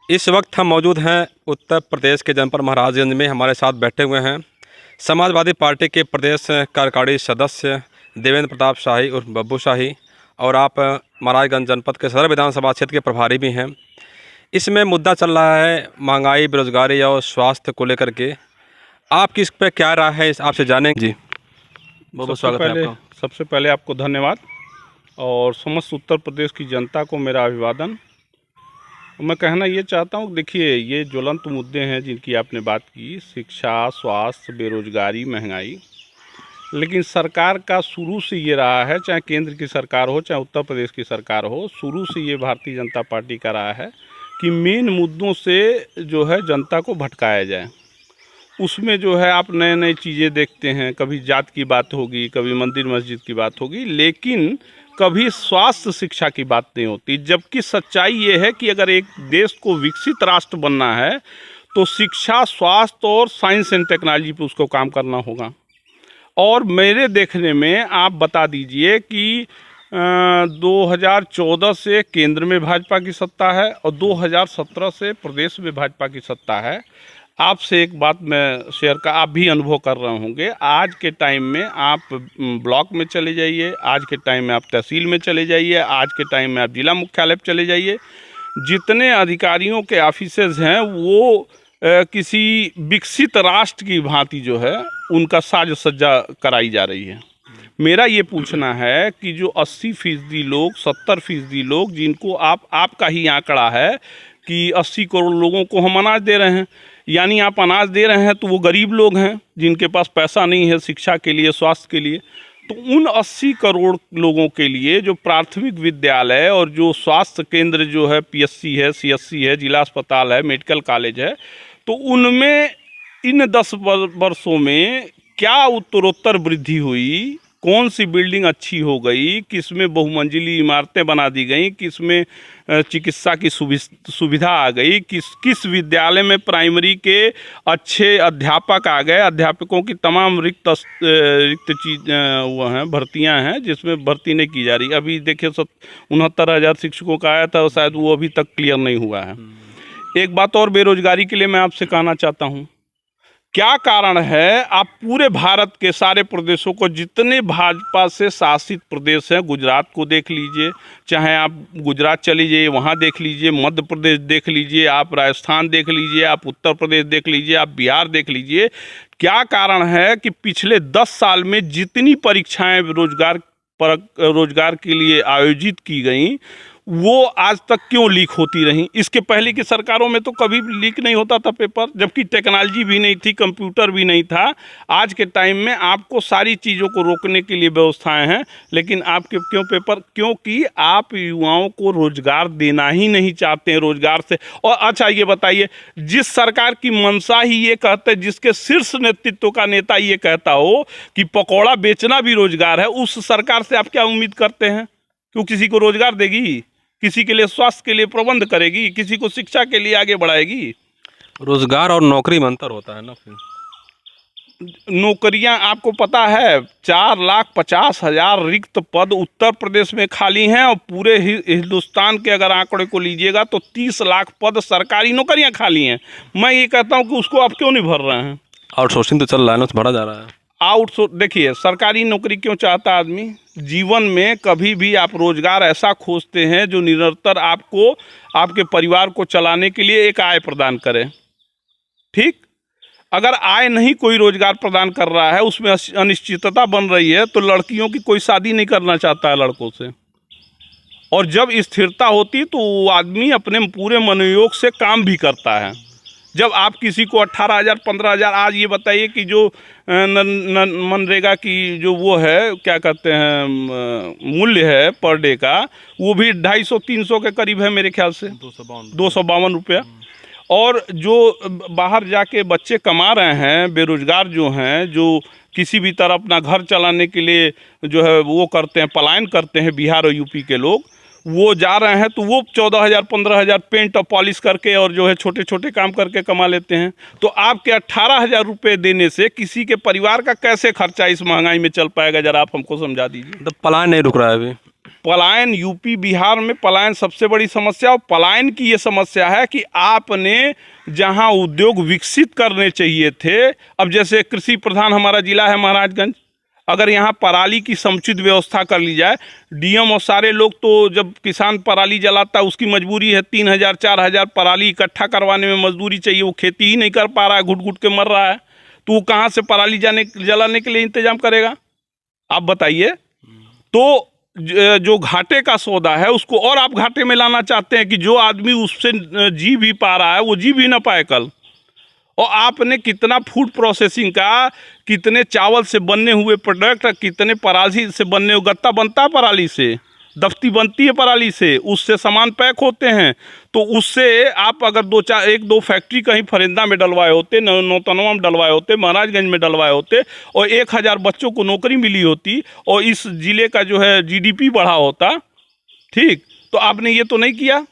इस वक्त हम मौजूद हैं उत्तर प्रदेश के जनपद महाराजगंज में। हमारे साथ बैठे हुए हैं समाजवादी पार्टी के प्रदेश कार्यकारी सदस्य देवेंद्र प्रताप शाही और बब्बू शाही, और आप महाराजगंज जनपद के सदर विधानसभा क्षेत्र के प्रभारी भी हैं। इसमें मुद्दा चल रहा है महंगाई, बेरोजगारी और स्वास्थ्य को लेकर के। आपकी इस पर क्या राय है, आपसे जानेंगे जी। बहुत बहुत स्वागत है आपका। सबसे पहले आपको धन्यवाद और समस्त उत्तर प्रदेश की जनता को मेरा अभिवादन। मैं कहना ये चाहता हूँ, देखिए ये ज्वलंत मुद्दे हैं जिनकी आपने बात की, शिक्षा, स्वास्थ्य, बेरोजगारी, महंगाई। लेकिन सरकार का शुरू से ये रहा है, चाहे केंद्र की सरकार हो चाहे उत्तर प्रदेश की सरकार हो, शुरू से ये भारतीय जनता पार्टी का रहा है कि मेन मुद्दों से जो है जनता को भटकाया जाए। उसमें जो है आप नए नए चीज़ें देखते हैं, कभी जात की बात होगी, कभी मंदिर मस्जिद की बात होगी, लेकिन कभी स्वास्थ्य शिक्षा की बात नहीं होती। जबकि सच्चाई ये है कि अगर एक देश को विकसित राष्ट्र बनना है तो शिक्षा, स्वास्थ्य और साइंस एंड टेक्नोलॉजी पे उसको काम करना होगा। और मेरे देखने में आप बता दीजिए कि 2014 से केंद्र में भाजपा की सत्ता है और 2017 से प्रदेश में भाजपा की सत्ता है। आपसे एक बात मैं शेयर का, आप भी अनुभव कर रहे होंगे, आज के टाइम में आप ब्लॉक में चले जाइए, आज के टाइम में आप तहसील में चले जाइए, आज के टाइम में आप जिला मुख्यालय पर चले जाइए, जितने अधिकारियों के ऑफिसेज हैं वो किसी विकसित राष्ट्र की भांति जो है उनका साज सज्जा कराई जा रही है। मेरा ये पूछना है कि जो 80% लोग, 70% लोग जिनको आपका ही आंकड़ा है कि 80 करोड़ लोगों को हम अनाज दे रहे हैं, यानी आप अनाज दे रहे हैं तो वो गरीब लोग हैं जिनके पास पैसा नहीं है शिक्षा के लिए, स्वास्थ्य के लिए। तो उन 80 करोड़ लोगों के लिए जो प्राथमिक विद्यालय और जो स्वास्थ्य केंद्र जो है, PSC है, CSC है, जिला अस्पताल है, मेडिकल कॉलेज है, तो उनमें इन 10 वर्षों में क्या उत्तरोत्तर वृद्धि हुई, कौन सी बिल्डिंग अच्छी हो गई, किस में बहुमंजिली इमारतें बना दी गई, किस में चिकित्सा की सुविधा आ गई, किस विद्यालय में प्राइमरी के अच्छे अध्यापक आ गए, अध्यापकों की तमाम रिक्त चीज वो हैं, भर्तियां हैं जिसमें भर्ती नहीं की जा रही। अभी देखिए 69,000 शिक्षकों का आया था, शायद वो अभी तक क्लियर नहीं हुआ है। एक बात और बेरोजगारी के लिए मैं आपसे कहना चाहता हूँ, क्या कारण है आप पूरे भारत के सारे प्रदेशों को, जितने भाजपा से शासित प्रदेश हैं, गुजरात को देख लीजिए, चाहे आप गुजरात चली जाइए वहाँ देख लीजिए, मध्य प्रदेश देख लीजिए, आप राजस्थान देख लीजिए, आप उत्तर प्रदेश देख लीजिए, आप बिहार देख लीजिए, क्या कारण है कि पिछले 10 साल में जितनी परीक्षाएं रोजगार के लिए आयोजित की गई वो आज तक क्यों लीक होती रहीं? इसके पहले की सरकारों में तो कभी लीक नहीं होता था पेपर, जबकि टेक्नोलॉजी भी नहीं थी, कंप्यूटर भी नहीं था। आज के टाइम में आपको सारी चीज़ों को रोकने के लिए व्यवस्थाएं हैं, लेकिन आपके क्यों पेपर? क्योंकि आप युवाओं को रोजगार देना ही नहीं चाहते हैं रोजगार से। और अच्छा ये बताइए, जिस सरकार की मंशा ही ये कहते, जिसके शीर्ष नेतृत्व का नेता ये कहता हो कि पकौड़ा बेचना भी रोजगार है, उस सरकार से आप क्या उम्मीद करते हैं कि वो किसी को रोजगार देगी, किसी के लिए स्वास्थ्य के लिए प्रबंध करेगी, किसी को शिक्षा के लिए आगे बढ़ाएगी? रोजगार और नौकरी में अंतर होता है ना। फिर नौकरियां आपको पता है 4,50,000 रिक्त पद उत्तर प्रदेश में खाली हैं, और पूरे हिंदुस्तान के अगर आंकड़े को लीजिएगा तो 30 लाख पद सरकारी नौकरियां खाली हैं। मैं ये कहता हूं कि उसको आप क्यों नहीं भर रहे हैं? आउटसोर्सिंग तो चल रहा है ना, भरा जा रहा है। देखिए सरकारी नौकरी क्यों चाहता आदमी? जीवन में कभी भी आप रोजगार ऐसा खोजते हैं जो निरंतर आपको, आपके परिवार को चलाने के लिए एक आय प्रदान करे। ठीक, अगर आय नहीं कोई रोजगार प्रदान कर रहा है, उसमें अनिश्चितता बन रही है, तो लड़कियों की कोई शादी नहीं करना चाहता है लड़कों से। और जब स्थिरता होती तो वो आदमी अपने पूरे मनोयोग से काम भी करता है। जब आप किसी को 18,000, 15,000, आज ये बताइए कि जो मनरेगा की जो वो है, क्या कहते हैं, मूल्य है पर डे का, वो भी 250-300 के करीब है मेरे ख्याल से, 252 रुपया। और जो बाहर जाके बच्चे कमा रहे हैं, बेरोजगार जो हैं, जो किसी भी तरह अपना घर चलाने के लिए जो है वो करते हैं, पलायन करते हैं, बिहार और यूपी के लोग, वो जा रहे हैं तो वो 14,000, 15,000 पेंट और पॉलिश करके और जो है छोटे छोटे काम करके कमा लेते हैं। तो आपके 18,000 रुपये देने से किसी के परिवार का कैसे खर्चा इस महंगाई में चल पाएगा? जरा आप हमको समझा दीजिए। तो पलायन नहीं रुक रहा है अभी। पलायन यूपी बिहार में पलायन सबसे बड़ी समस्या, और पलायन की ये समस्या है कि आपने जहां उद्योग विकसित करने चाहिए थे, अब जैसे कृषि प्रधान हमारा जिला है महाराजगंज, अगर यहाँ पराली की समुचित व्यवस्था कर ली जाए, डीएम और सारे लोग, तो जब किसान पराली जलाता है उसकी मजबूरी है 3,000 4,000 पराली इकट्ठा करवाने में मजदूरी चाहिए, वो खेती ही नहीं कर पा रहा है, घुट घुट के मर रहा है, तो वो कहाँ से पराली जलाने के लिए इंतजाम करेगा, आप बताइए। तो जो घाटे का सौदा है उसको और आप घाटे में लाना चाहते हैं कि जो आदमी उससे जी भी पा रहा है वो जी भी ना पाए कल। और आपने कितना फूड प्रोसेसिंग का, कितने चावल से बनने हुए प्रोडक्ट, कितने पराली से बनने हुए, गत्ता बनता है पराली से, दफ्ती बनती है पराली से, उससे सामान पैक होते हैं, तो उससे आप अगर 1-2 फैक्ट्री कहीं फरिंदा में डलवाए होते, नौतनवा में डलवाए होते, महाराजगंज में डलवाए होते, और 1,000 बच्चों को नौकरी मिली होती, और इस ज़िले का जो है GDP बढ़ा होता, ठीक, तो आपने ये तो नहीं किया।